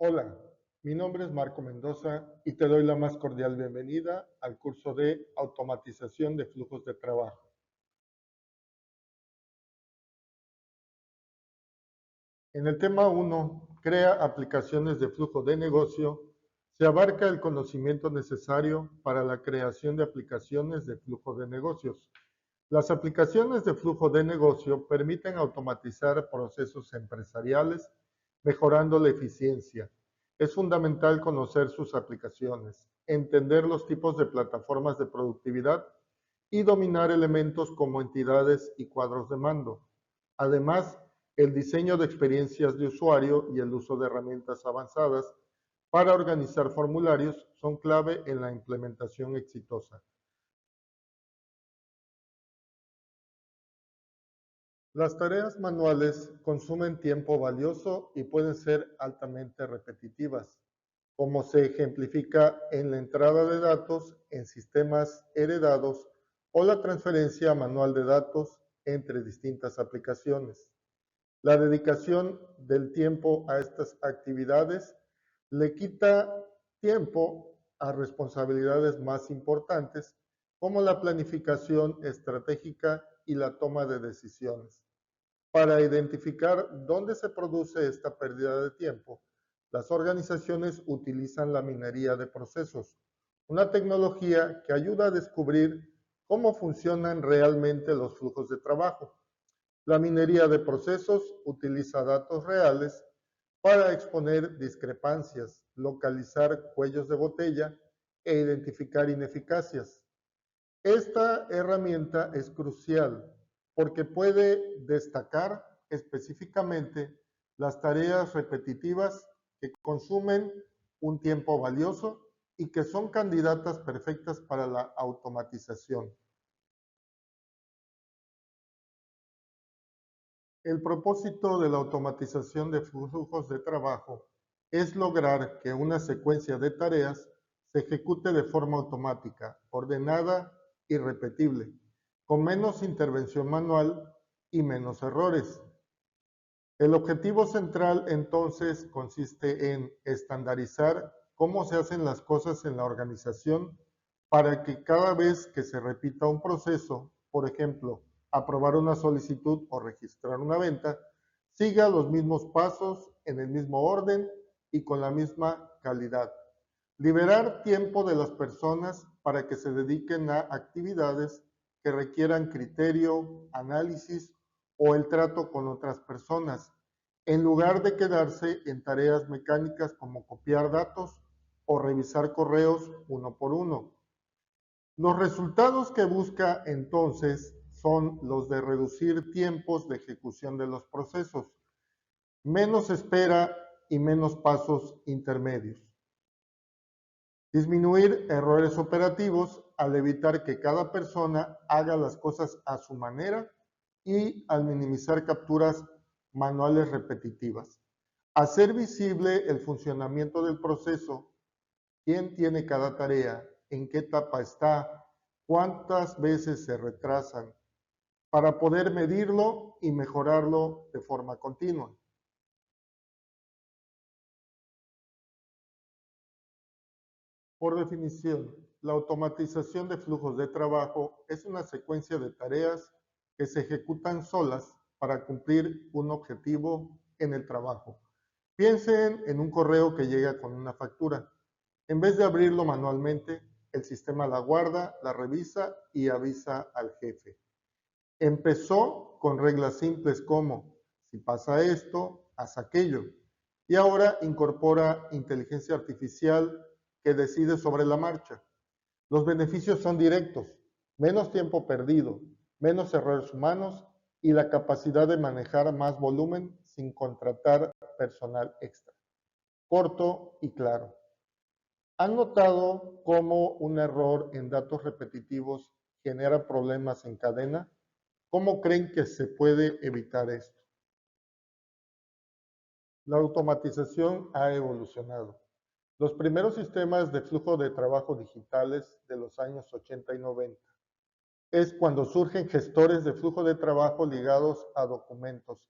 Hola, mi nombre es Marco Mendoza y te doy la más cordial bienvenida al curso de automatización de flujos de trabajo. En el tema 1, crea aplicaciones de flujo de negocio, se abarca el conocimiento necesario para la creación de aplicaciones de flujo de negocios. Las aplicaciones de flujo de negocio permiten automatizar procesos empresariales, mejorando la eficiencia. Es fundamental conocer sus aplicaciones, entender los tipos de plataformas de productividad y dominar elementos como entidades y cuadros de mando. Además, el diseño de experiencias de usuario y el uso de herramientas avanzadas para organizar formularios son clave en la implementación exitosa. Las tareas manuales consumen tiempo valioso y pueden ser altamente repetitivas, como se ejemplifica en la entrada de datos en sistemas heredados o la transferencia manual de datos entre distintas aplicaciones. La dedicación del tiempo a estas actividades le quita tiempo a responsabilidades más importantes como la planificación estratégica y la toma de decisiones. Para identificar dónde se produce esta pérdida de tiempo, las organizaciones utilizan la minería de procesos, una tecnología que ayuda a descubrir cómo funcionan realmente los flujos de trabajo. La minería de procesos utiliza datos reales para exponer discrepancias, localizar cuellos de botella e identificar ineficacias. Esta herramienta es crucial porque puede destacar específicamente las tareas repetitivas que consumen un tiempo valioso y que son candidatas perfectas para la automatización. El propósito de la automatización de flujos de trabajo es lograr que una secuencia de tareas se ejecute de forma automática, ordenada y repetible, con menos intervención manual y menos errores. El objetivo central entonces consiste en estandarizar cómo se hacen las cosas en la organización para que cada vez que se repita un proceso, por ejemplo, aprobar una solicitud o registrar una venta, siga los mismos pasos en el mismo orden y con la misma calidad. Liberar tiempo de las personas para que se dediquen a actividades que requieran criterio, análisis o el trato con otras personas, en lugar de quedarse en tareas mecánicas como copiar datos o revisar correos uno por uno. Los resultados que busca entonces son los de reducir tiempos de ejecución de los procesos, menos espera y menos pasos intermedios. Disminuir errores operativos al evitar que cada persona haga las cosas a su manera y al minimizar capturas manuales repetitivas. Hacer visible el funcionamiento del proceso, quién tiene cada tarea, en qué etapa está, cuántas veces se retrasan, para poder medirlo y mejorarlo de forma continua. Por definición, la automatización de flujos de trabajo es una secuencia de tareas que se ejecutan solas para cumplir un objetivo en el trabajo. Piensen en un correo que llega con una factura. En vez de abrirlo manualmente, el sistema la guarda, la revisa y avisa al jefe. Empezó con reglas simples como, si pasa esto, haz aquello. Y ahora incorpora inteligencia artificial que decide sobre la marcha. Los beneficios son directos, menos tiempo perdido, menos errores humanos y la capacidad de manejar más volumen sin contratar personal extra. Corto y claro. ¿Han notado cómo un error en datos repetitivos genera problemas en cadena? ¿Cómo creen que se puede evitar esto? La automatización ha evolucionado. Los primeros sistemas de flujo de trabajo digitales de los años 80 y 90 es cuando surgen gestores de flujo de trabajo ligados a documentos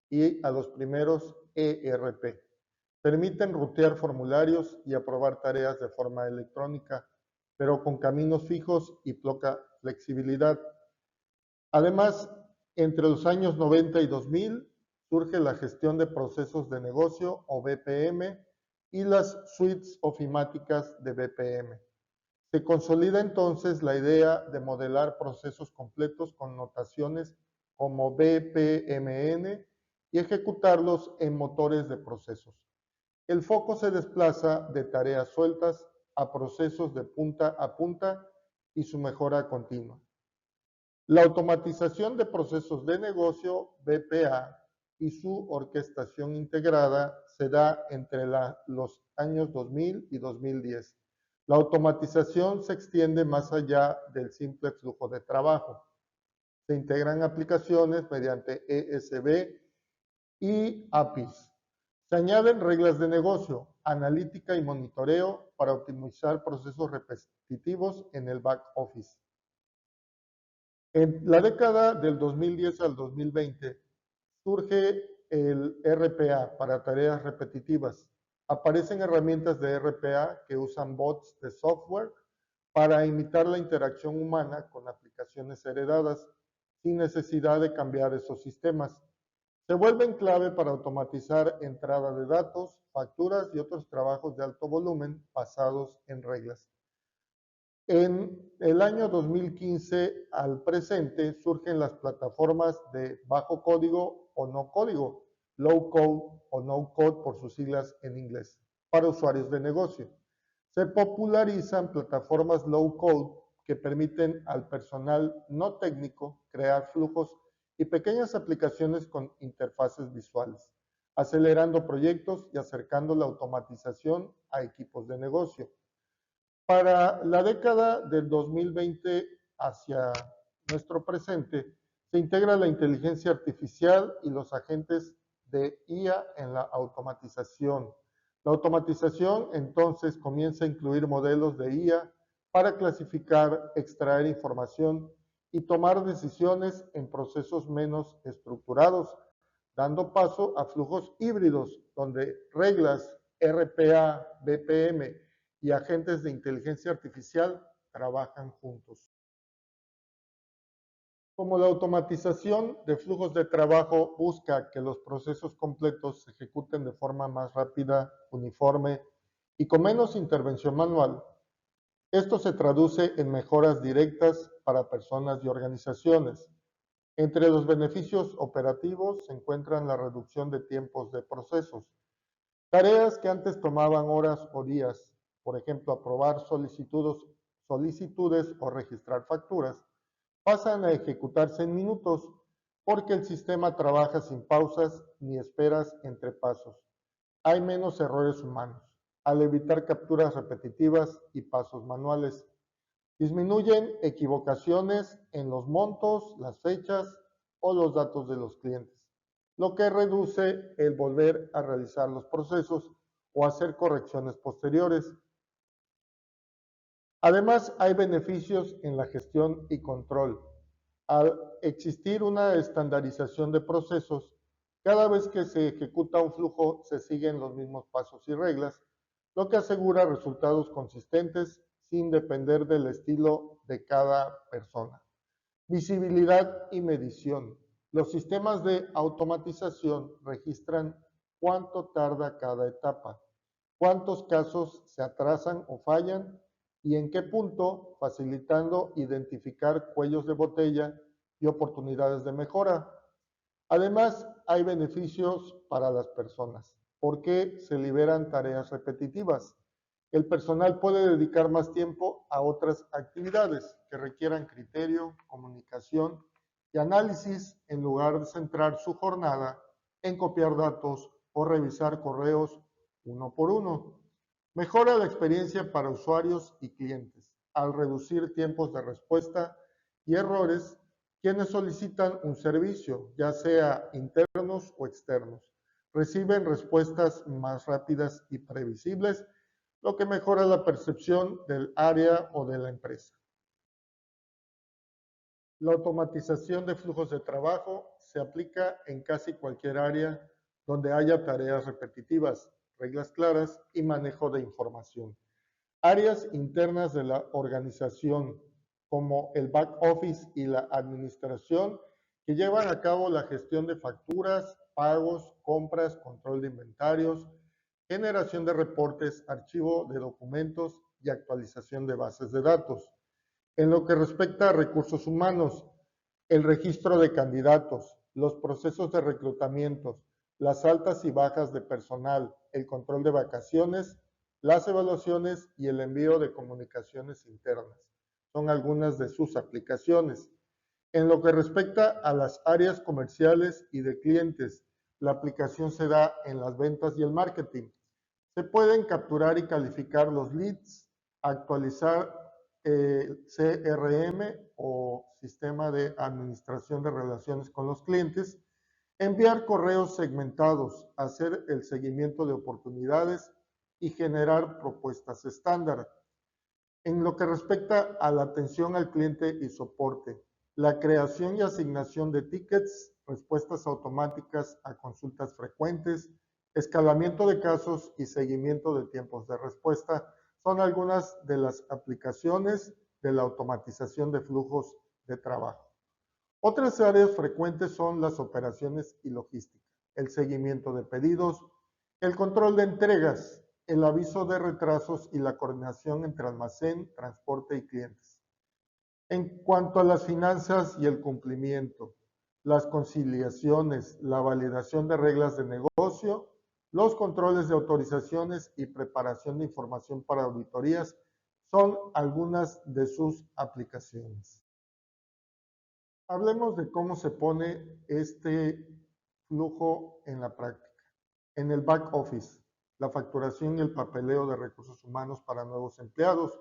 y a los primeros ERP. Permiten rutear formularios y aprobar tareas de forma electrónica, pero con caminos fijos y poca flexibilidad. Además, entre los años 90 y 2000 surge la gestión de procesos de negocio o BPM y las suites ofimáticas de BPM. Se consolida entonces la idea de modelar procesos completos con notaciones como BPMN y ejecutarlos en motores de procesos. El foco se desplaza de tareas sueltas a procesos de punta a punta y su mejora continua. La automatización de procesos de negocio, BPA, y su orquestación integrada se da entre los años 2000 y 2010. La automatización se extiende más allá del simple flujo de trabajo. Se integran aplicaciones mediante ESB y APIs. Se añaden reglas de negocio, analítica y monitoreo para optimizar procesos repetitivos en el back office. En la década del 2010 al 2020 surge el RPA para tareas repetitivas. Aparecen herramientas de RPA que usan bots de software para imitar la interacción humana con aplicaciones heredadas sin necesidad de cambiar esos sistemas. Se vuelven clave para automatizar entrada de datos, facturas y otros trabajos de alto volumen basados en reglas. En el año 2015 al presente surgen las plataformas de bajo código o no código, low code o no code por sus siglas en inglés, para usuarios de negocio. Se popularizan plataformas low code que permiten al personal no técnico crear flujos y pequeñas aplicaciones con interfaces visuales, acelerando proyectos y acercando la automatización a equipos de negocio. Para la década del 2020 hacia nuestro presente, se integra la inteligencia artificial y los agentes de IA en la automatización. La automatización entonces comienza a incluir modelos de IA para clasificar, extraer información y tomar decisiones en procesos menos estructurados, dando paso a flujos híbridos donde reglas RPA, BPM y agentes de inteligencia artificial trabajan juntos. Como la automatización de flujos de trabajo busca que los procesos completos se ejecuten de forma más rápida, uniforme y con menos intervención manual, esto se traduce en mejoras directas para personas y organizaciones. Entre los beneficios operativos se encuentran la reducción de tiempos de procesos. Tareas que antes tomaban horas o días, por ejemplo, aprobar solicitudes o registrar facturas, pasan a ejecutarse en minutos porque el sistema trabaja sin pausas ni esperas entre pasos. Hay menos errores humanos al evitar capturas repetitivas y pasos manuales. Disminuyen equivocaciones en los montos, las fechas o los datos de los clientes, lo que reduce el volver a realizar los procesos o hacer correcciones posteriores. Además, hay beneficios en la gestión y control. Al existir una estandarización de procesos, cada vez que se ejecuta un flujo se siguen los mismos pasos y reglas, lo que asegura resultados consistentes sin depender del estilo de cada persona. Visibilidad y medición. Los sistemas de automatización registran cuánto tarda cada etapa, cuántos casos se atrasan o fallan y en qué punto, facilitando identificar cuellos de botella y oportunidades de mejora. Además, hay beneficios para las personas, porque se liberan tareas repetitivas. El personal puede dedicar más tiempo a otras actividades que requieran criterio, comunicación y análisis en lugar de centrar su jornada en copiar datos o revisar correos uno por uno. Mejora la experiencia para usuarios y clientes al reducir tiempos de respuesta y errores quienes solicitan un servicio, ya sea internos o externos. Reciben respuestas más rápidas y previsibles, lo que mejora la percepción del área o de la empresa. La automatización de flujos de trabajo se aplica en casi cualquier área donde haya tareas repetitivas, reglas claras y manejo de información. Áreas internas de la organización, como el back office y la administración, que llevan a cabo la gestión de facturas, pagos, compras, control de inventarios, generación de reportes, archivo de documentos y actualización de bases de datos. En lo que respecta a recursos humanos, el registro de candidatos, los procesos de reclutamiento, las altas y bajas de personal, el control de vacaciones, las evaluaciones y el envío de comunicaciones internas. Son algunas de sus aplicaciones. En lo que respecta a las áreas comerciales y de clientes, la aplicación se da en las ventas y el marketing. Se pueden capturar y calificar los leads, actualizar el CRM o sistema de administración de relaciones con los clientes, enviar correos segmentados, hacer el seguimiento de oportunidades y generar propuestas estándar. En lo que respecta a la atención al cliente y soporte, la creación y asignación de tickets, respuestas automáticas a consultas frecuentes, escalamiento de casos y seguimiento de tiempos de respuesta son algunas de las aplicaciones de la automatización de flujos de trabajo. Otras áreas frecuentes son las operaciones y logística, el seguimiento de pedidos, el control de entregas, el aviso de retrasos y la coordinación entre almacén, transporte y clientes. En cuanto a las finanzas y el cumplimiento, las conciliaciones, la validación de reglas de negocio, los controles de autorizaciones y preparación de información para auditorías son algunas de sus aplicaciones. Hablemos de cómo se pone este flujo en la práctica. En el back office, la facturación y el papeleo de recursos humanos para nuevos empleados,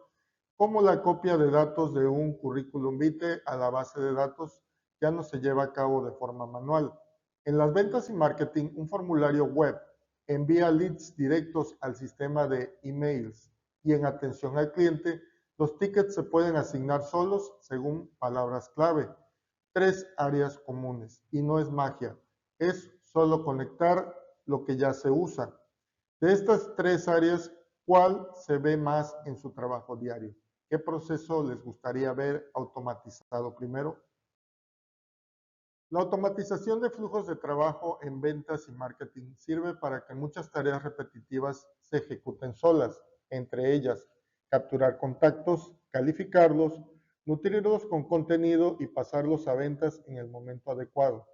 como la copia de datos de un currículum vitae a la base de datos ya no se lleva a cabo de forma manual. En las ventas y marketing, un formulario web envía leads directos al sistema de emails y en atención al cliente, los tickets se pueden asignar solos según palabras clave. 3 áreas comunes y no es magia, es solo conectar lo que ya se usa. De estas 3 áreas, ¿cuál se ve más en su trabajo diario? ¿Qué proceso les gustaría ver automatizado primero? La automatización de flujos de trabajo en ventas y marketing sirve para que muchas tareas repetitivas se ejecuten solas, entre ellas capturar contactos, calificarlos, nutrirlos con contenido y pasarlos a ventas en el momento adecuado.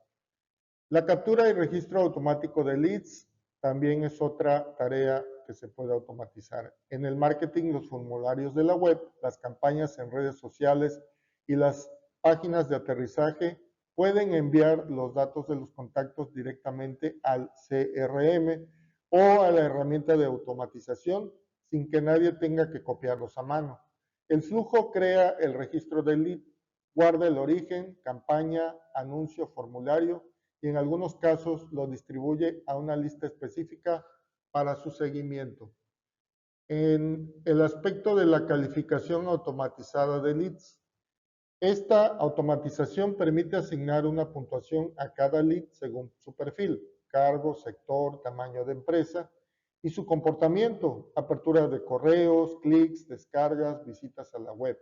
La captura y registro automático de leads también es otra tarea que se puede automatizar. En el marketing, los formularios de la web, las campañas en redes sociales y las páginas de aterrizaje pueden enviar los datos de los contactos directamente al CRM o a la herramienta de automatización sin que nadie tenga que copiarlos a mano. El flujo crea el registro del lead, guarda el origen, campaña, anuncio, formulario y en algunos casos lo distribuye a una lista específica para su seguimiento. En el aspecto de la calificación automatizada de leads, esta automatización permite asignar una puntuación a cada lead según su perfil, cargo, sector, tamaño de empresa y su comportamiento, apertura de correos, clics, descargas, visitas a la web.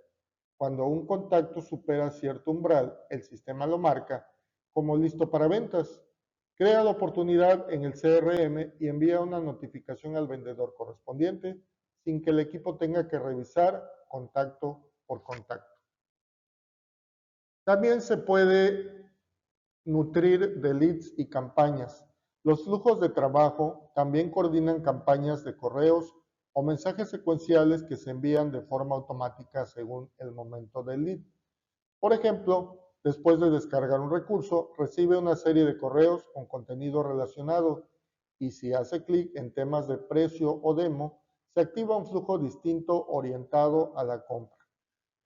Cuando un contacto supera cierto umbral, el sistema lo marca como listo para ventas. Crea la oportunidad en el CRM y envía una notificación al vendedor correspondiente sin que el equipo tenga que revisar contacto por contacto. También se puede nutrir de leads y campañas. Los flujos de trabajo también coordinan campañas de correos o mensajes secuenciales que se envían de forma automática según el momento del lead. Por ejemplo, después de descargar un recurso, recibe una serie de correos con contenido relacionado y si hace clic en temas de precio o demo, se activa un flujo distinto orientado a la compra.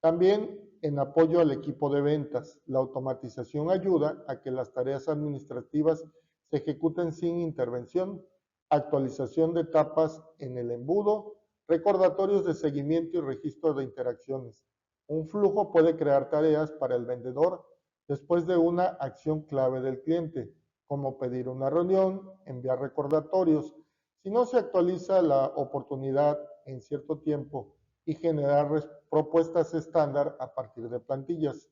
También en apoyo al equipo de ventas, la automatización ayuda a que las tareas administrativas se ejecuten sin intervención, actualización de etapas en el embudo, recordatorios de seguimiento y registro de interacciones. Un flujo puede crear tareas para el vendedor después de una acción clave del cliente, como pedir una reunión, enviar recordatorios, Si no se actualiza la oportunidad en cierto tiempo y generar propuestas estándar a partir de plantillas.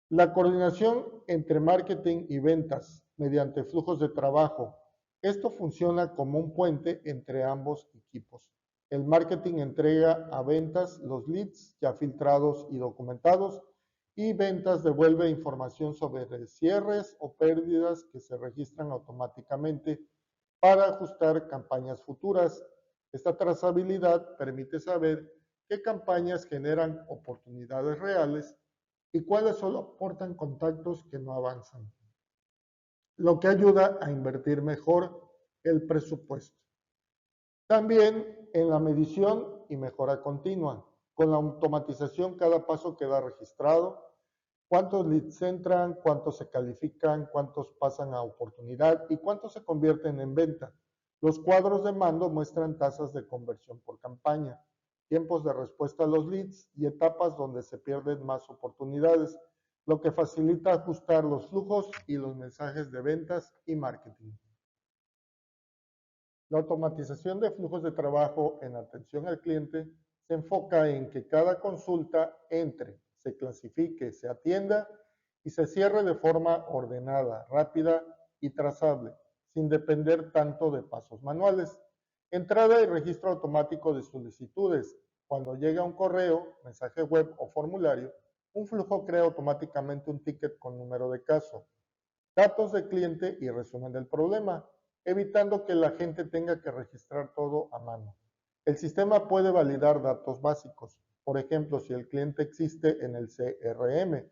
La coordinación entre marketing y ventas mediante flujos de trabajo. Esto funciona como un puente entre ambos equipos. El marketing entrega a ventas los leads ya filtrados y documentados y ventas devuelve información sobre cierres o pérdidas que se registran automáticamente para ajustar campañas futuras. Esta trazabilidad permite saber qué campañas generan oportunidades reales y cuáles solo aportan contactos que no avanzan, lo que ayuda a invertir mejor el presupuesto. También en la medición y mejora continua. Con la automatización cada paso queda registrado, cuántos leads entran, cuántos se califican, cuántos pasan a oportunidad y cuántos se convierten en venta. Los cuadros de mando muestran tasas de conversión por campaña, tiempos de respuesta a los leads y etapas donde se pierden más oportunidades, lo que facilita ajustar los flujos y los mensajes de ventas y marketing. La automatización de flujos de trabajo en atención al cliente se enfoca en que cada consulta entre, se clasifique, se atienda y se cierre de forma ordenada, rápida y trazable, sin depender tanto de pasos manuales. Entrada y registro automático de solicitudes. Cuando llega un correo, mensaje web o formulario, un flujo crea automáticamente un ticket con número de caso, datos de cliente y resumen del problema, evitando que la gente tenga que registrar todo a mano. El sistema puede validar datos básicos, por ejemplo, si el cliente existe en el CRM,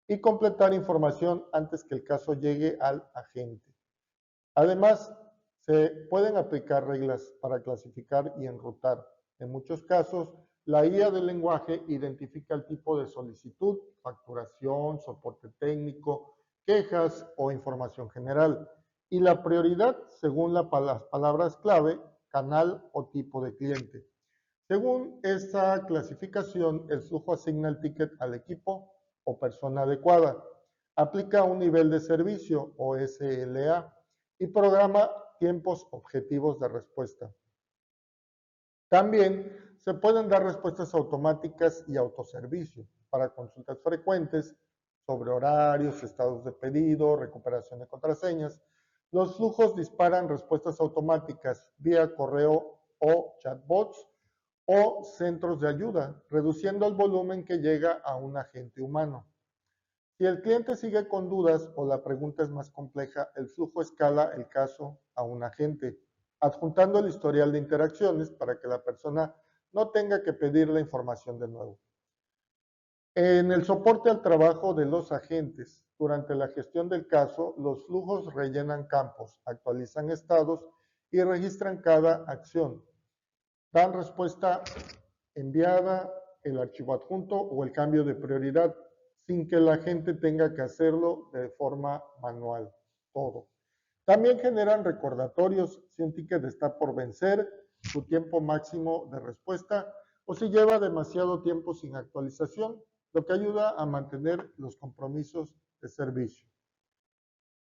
y completar información antes que el caso llegue al agente. Además, se pueden aplicar reglas para clasificar y enrutar. En muchos casos, la IA del lenguaje identifica el tipo de solicitud, facturación, soporte técnico, quejas o información general, y la prioridad según las palabras clave, canal o tipo de cliente. Según esta clasificación, el flujo asigna el ticket al equipo o persona adecuada, aplica un nivel de servicio o SLA y programa tiempos objetivos de respuesta. También se pueden dar respuestas automáticas y autoservicio para consultas frecuentes sobre horarios, estados de pedido, recuperación de contraseñas. Los flujos disparan respuestas automáticas vía correo o chatbots o centros de ayuda, reduciendo el volumen que llega a un agente humano. Si el cliente sigue con dudas o la pregunta es más compleja, el flujo escala el caso a un agente, adjuntando el historial de interacciones para que la persona no tenga que pedir la información de nuevo. En el soporte al trabajo de los agentes, durante la gestión del caso, los flujos rellenan campos, actualizan estados y registran cada acción. Dan respuesta enviada, el archivo adjunto o el cambio de prioridad, sin que la gente tenga que hacerlo de forma manual, todo. También generan recordatorios si un ticket está por vencer, su tiempo máximo de respuesta o si lleva demasiado tiempo sin actualización, lo que ayuda a mantener los compromisos de servicio.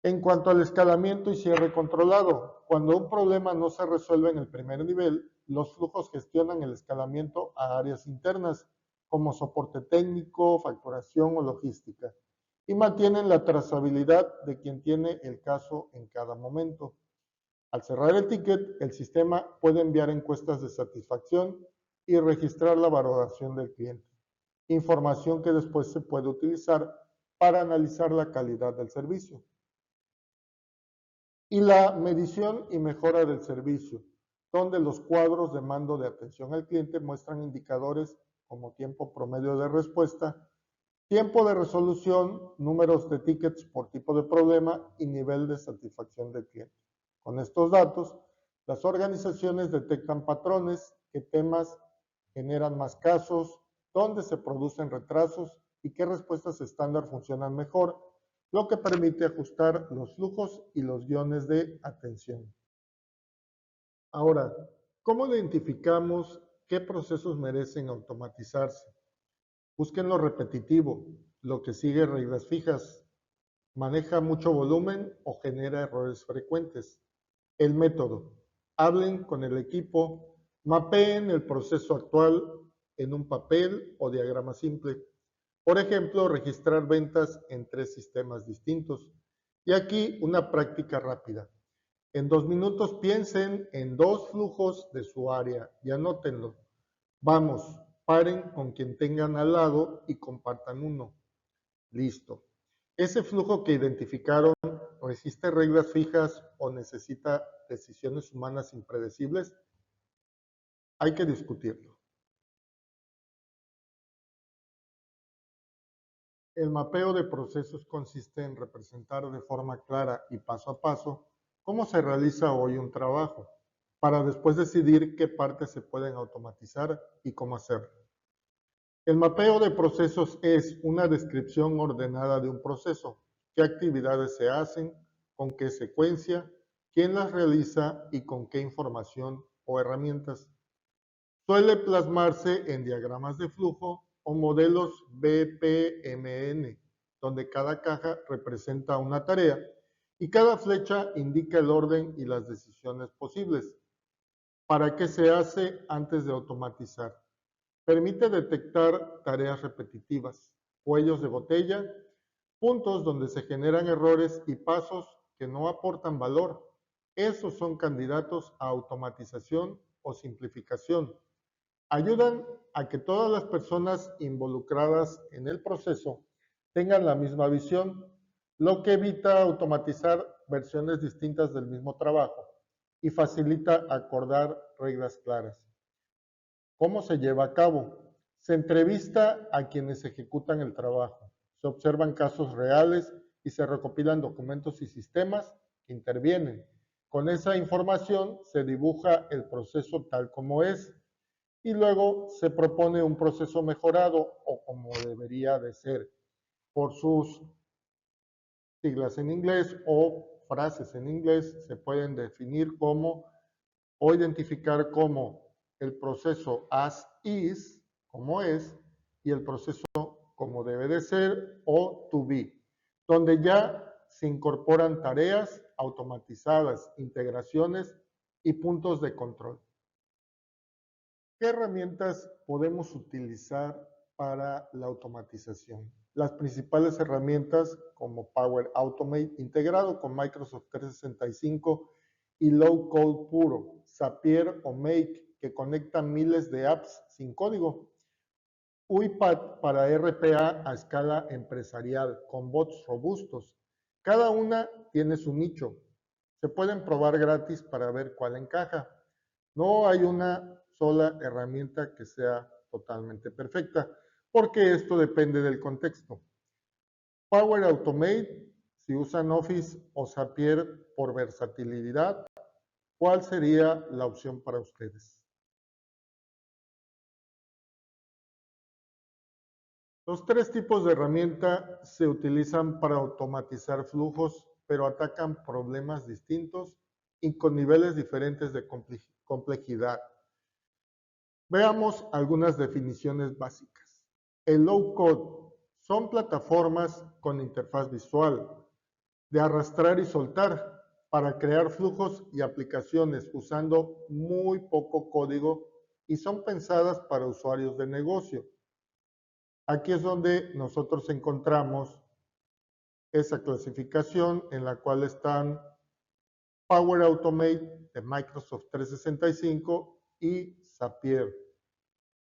En cuanto al escalamiento y cierre controlado, cuando un problema no se resuelve en el primer nivel, los flujos gestionan el escalamiento a áreas internas, como soporte técnico, facturación o logística, y mantienen la trazabilidad de quien tiene el caso en cada momento. Al cerrar el ticket, el sistema puede enviar encuestas de satisfacción y registrar la valoración del cliente, información que después se puede utilizar para analizar la calidad del servicio. Y la medición y mejora del servicio, donde los cuadros de mando de atención al cliente muestran indicadores como tiempo promedio de respuesta, tiempo de resolución, números de tickets por tipo de problema y nivel de satisfacción del cliente. Con estos datos, las organizaciones detectan patrones, qué temas generan más casos, dónde se producen retrasos y qué respuestas estándar funcionan mejor, lo que permite ajustar los flujos y los guiones de atención. Ahora, ¿cómo identificamos qué procesos merecen automatizarse? Busquen lo repetitivo, lo que sigue reglas fijas, maneja mucho volumen o genera errores frecuentes. El método. hablen con el equipo, mapeen el proceso actual en un papel o diagrama simple. Por ejemplo, registrar ventas en 3 sistemas distintos. Y aquí una práctica rápida. En 2 minutos piensen en 2 flujos de su área y anótenlo. Vamos, paren con quien tengan al lado y compartan uno. Listo. ¿Ese flujo que identificaron resiste reglas fijas o necesita decisiones humanas impredecibles? Hay que discutirlo. El mapeo de procesos consiste en representar de forma clara y paso a paso cómo se realiza hoy un trabajo, para después decidir qué partes se pueden automatizar y cómo hacerlo. El mapeo de procesos es una descripción ordenada de un proceso, qué actividades se hacen, con qué secuencia, quién las realiza y con qué información o herramientas. Suele plasmarse en diagramas de flujo o modelos BPMN, donde cada caja representa una tarea y cada flecha indica el orden y las decisiones posibles. ¿Para qué se hace antes de automatizar? Permite detectar tareas repetitivas, cuellos de botella, puntos donde se generan errores y pasos que no aportan valor. Esos son candidatos a automatización o simplificación. Ayudan a que todas las personas involucradas en el proceso tengan la misma visión, lo que evita automatizar versiones distintas del mismo trabajo y facilita acordar reglas claras. ¿Cómo se lleva a cabo? Se entrevista a quienes ejecutan el trabajo, se observan casos reales y se recopilan documentos y sistemas que intervienen. Con esa información se dibuja el proceso tal como es y luego se propone un proceso mejorado o como debería de ser por sus siglas en inglés o frases en inglés se pueden definir como o identificar como el proceso as is, como es, y el proceso como debe de ser o to be, donde ya se incorporan tareas automatizadas, integraciones y puntos de control. ¿Qué herramientas podemos utilizar para la automatización? Las principales herramientas como Power Automate integrado con Microsoft 365 y Low Code puro, Zapier o Make que conectan miles de apps sin código. UiPath para RPA a escala empresarial con bots robustos. Cada una tiene su nicho. Se pueden probar gratis para ver cuál encaja. No hay una sola herramienta que sea totalmente perfecta, porque esto depende del contexto. Power Automate, si usan Office o Zapier por versatilidad, ¿cuál sería la opción para ustedes? Los 3 tipos de herramienta se utilizan para automatizar flujos, pero atacan problemas distintos y con niveles diferentes de complejidad. Veamos algunas definiciones básicas. El low code son plataformas con interfaz visual, de arrastrar y soltar para crear flujos y aplicaciones usando muy poco código y son pensadas para usuarios de negocio. Aquí es donde nosotros encontramos esa clasificación en la cual están Power Automate de Microsoft 365 y Zapier.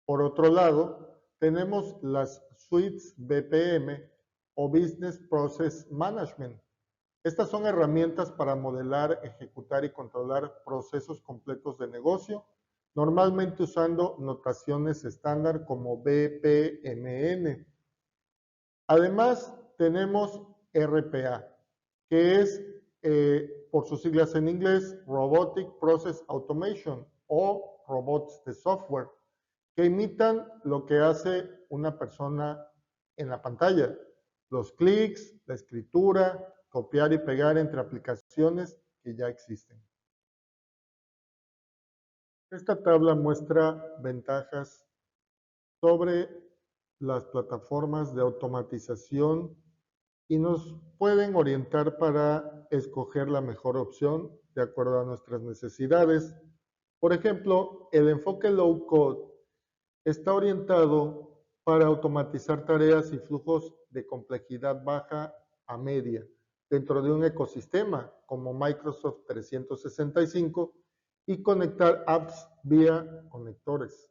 Por otro lado, tenemos las suites BPM o Business Process Management. Estas son herramientas para modelar, ejecutar y controlar procesos completos de negocio, normalmente usando notaciones estándar como BPMN. Además, tenemos RPA, que es, por sus siglas en inglés, Robotic Process Automation o robots de software, que imitan lo que hace una persona en la pantalla. Los clics, la escritura, copiar y pegar entre aplicaciones que ya existen. Esta tabla muestra ventajas sobre las plataformas de automatización y nos pueden orientar para escoger la mejor opción de acuerdo a nuestras necesidades. Por ejemplo, el enfoque low code está orientado para automatizar tareas y flujos de complejidad baja a media dentro de un ecosistema como Microsoft 365 y conectar apps vía conectores.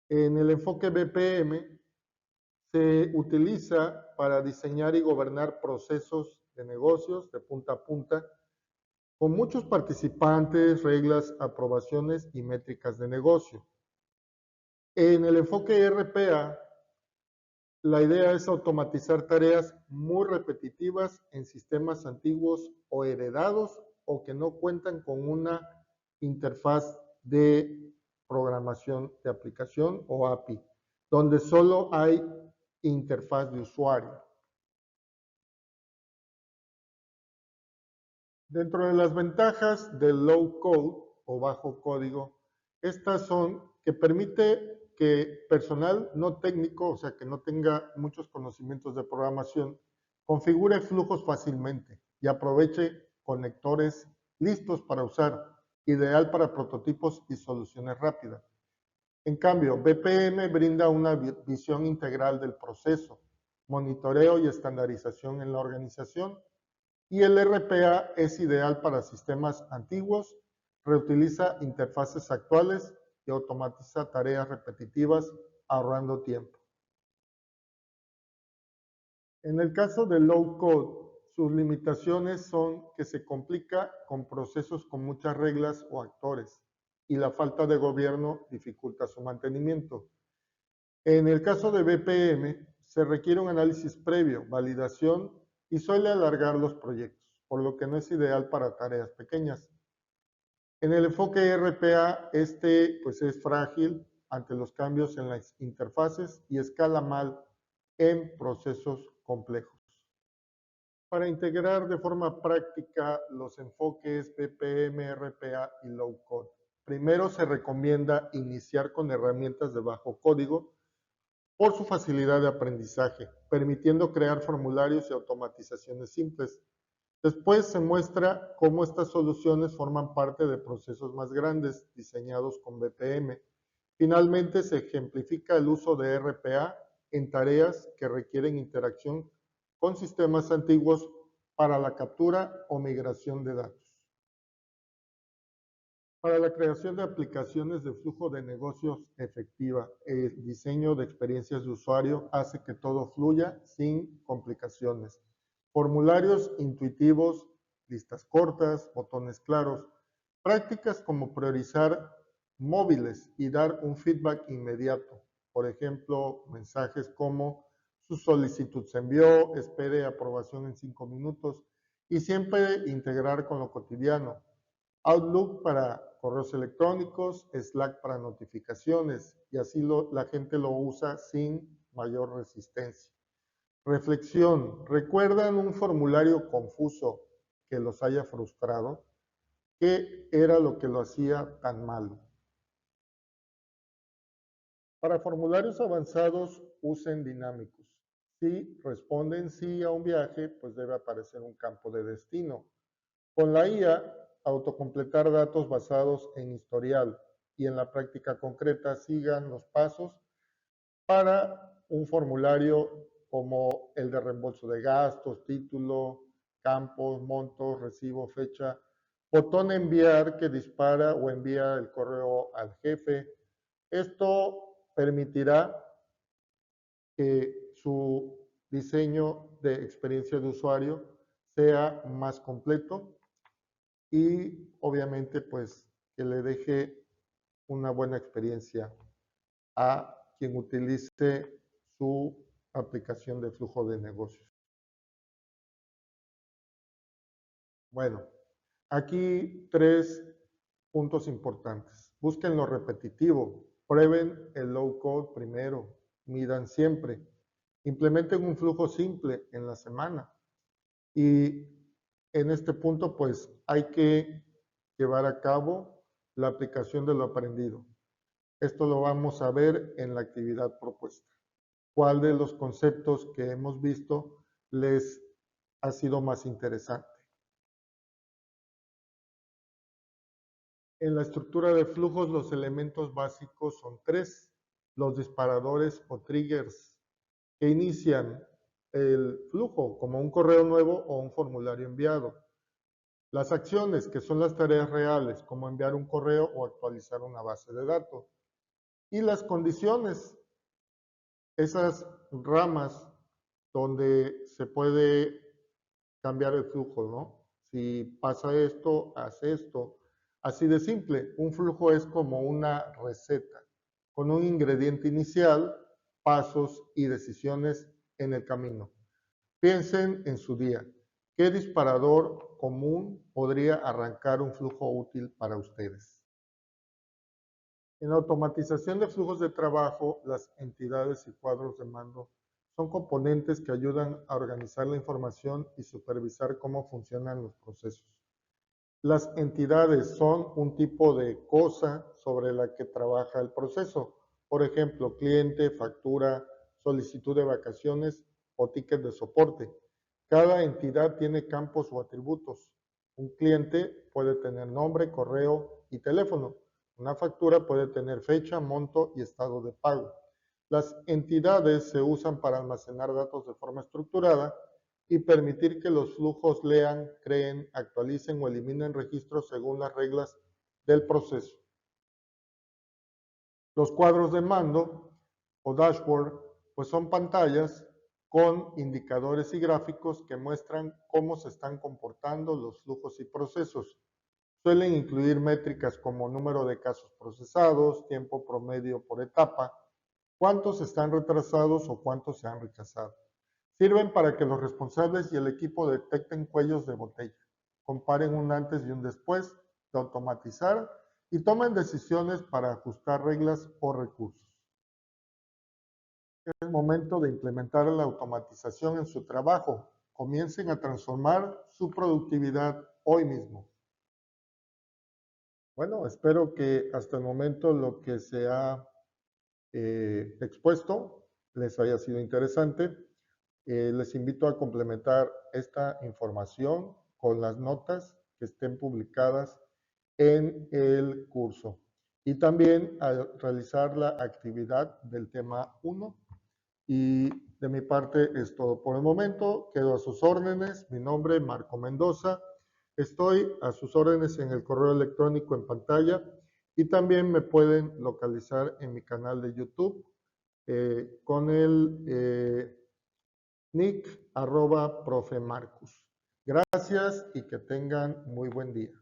En el enfoque BPM se utiliza para diseñar y gobernar procesos de negocios de punta a punta con muchos participantes, reglas, aprobaciones y métricas de negocio. En el enfoque RPA, la idea es automatizar tareas muy repetitivas en sistemas antiguos o heredados o que no cuentan con una interfaz de programación de aplicación o API, donde solo hay interfaz de usuario. Dentro de las ventajas del low code o bajo código, estas son que permite que personal no técnico, o sea, que no tenga muchos conocimientos de programación, configure flujos fácilmente y aproveche conectores listos para usar, ideal para prototipos y soluciones rápidas. En cambio, BPM brinda una visión integral del proceso, monitoreo y estandarización en la organización, y el RPA es ideal para sistemas antiguos, reutiliza interfaces actuales y automatiza tareas repetitivas, ahorrando tiempo. En el caso de low code, sus limitaciones son que se complica con procesos con muchas reglas o actores y la falta de gobierno dificulta su mantenimiento. En el caso de BPM, se requiere un análisis previo, validación y suele alargar los proyectos, por lo que no es ideal para tareas pequeñas. En el enfoque RPA, pues es frágil ante los cambios en las interfaces y escala mal en procesos complejos. Para integrar de forma práctica los enfoques BPM, RPA y Low Code, primero se recomienda iniciar con herramientas de bajo código por su facilidad de aprendizaje, permitiendo crear formularios y automatizaciones simples. Después se muestra cómo estas soluciones forman parte de procesos más grandes diseñados con BPM. Finalmente se ejemplifica el uso de RPA en tareas que requieren interacción con sistemas antiguos para la captura o migración de datos. Para la creación de aplicaciones de flujo de negocios efectiva, el diseño de experiencias de usuario hace que todo fluya sin complicaciones. Formularios intuitivos, listas cortas, botones claros, prácticas como priorizar móviles y dar un feedback inmediato. Por ejemplo, mensajes como su solicitud se envió, espere aprobación en 5 minutos y siempre integrar con lo cotidiano. Outlook para correos electrónicos, Slack para notificaciones y así la gente lo usa sin mayor resistencia. Reflexión. ¿Recuerdan un formulario confuso que los haya frustrado? ¿Qué era lo que lo hacía tan malo? Para formularios avanzados, usen dinámicos. Si responden sí a un viaje, pues debe aparecer un campo de destino. Con la IA, autocompletar datos basados en historial y en la práctica concreta sigan los pasos para un formulario como el de reembolso de gastos, título, campos, montos, recibo, fecha, botón enviar que dispara o envía el correo al jefe. Esto permitirá que su diseño de experiencia de usuario sea más completo y obviamente pues que le deje una buena experiencia a quien utilice su aplicación de flujo de negocios. Bueno, aquí 3 puntos importantes. Busquen lo repetitivo, prueben el low code primero, midan siempre, implementen un flujo simple en la semana y en este punto pues hay que llevar a cabo la aplicación de lo aprendido. Esto lo vamos a ver en la actividad propuesta. ¿Cuál de los conceptos que hemos visto les ha sido más interesante. En la estructura de flujos, los elementos básicos son tres: los disparadores o triggers que inician el flujo, como un correo nuevo o un formulario enviado. Las acciones, que son las tareas reales, como enviar un correo o actualizar una base de datos. Y las condiciones, esas ramas donde se puede cambiar el flujo, ¿no? Si pasa esto, haz esto. Así de simple, un flujo es como una receta, con un ingrediente inicial, pasos y decisiones en el camino. Piensen en su día. ¿Qué disparador común podría arrancar un flujo útil para ustedes? En la automatización de flujos de trabajo, las entidades y cuadros de mando son componentes que ayudan a organizar la información y supervisar cómo funcionan los procesos. Las entidades son un tipo de cosa sobre la que trabaja el proceso. Por ejemplo, cliente, factura, solicitud de vacaciones o ticket de soporte. Cada entidad tiene campos o atributos. Un cliente puede tener nombre, correo y teléfono. Una factura puede tener fecha, monto y estado de pago. Las entidades se usan para almacenar datos de forma estructurada y permitir que los flujos lean, creen, actualicen o eliminen registros según las reglas del proceso. Los cuadros de mando o dashboard pues son pantallas con indicadores y gráficos que muestran cómo se están comportando los flujos y procesos. Suelen incluir métricas como número de casos procesados, tiempo promedio por etapa, cuántos están retrasados o cuántos se han rechazado. Sirven para que los responsables y el equipo detecten cuellos de botella, comparen un antes y un después de automatizar y tomen decisiones para ajustar reglas o recursos. Es momento de implementar la automatización en su trabajo. Comiencen a transformar su productividad hoy mismo. Bueno, espero que hasta el momento lo que se ha expuesto les haya sido interesante. Les invito a complementar esta información con las notas que estén publicadas en el curso y también a realizar la actividad del tema 1. Y de mi parte es todo por el momento. Quedo a sus órdenes. Mi nombre es Marco Mendoza. Estoy a sus órdenes en el correo electrónico en pantalla y también me pueden localizar en mi canal de YouTube con el nick @profemarcus. Gracias y que tengan muy buen día.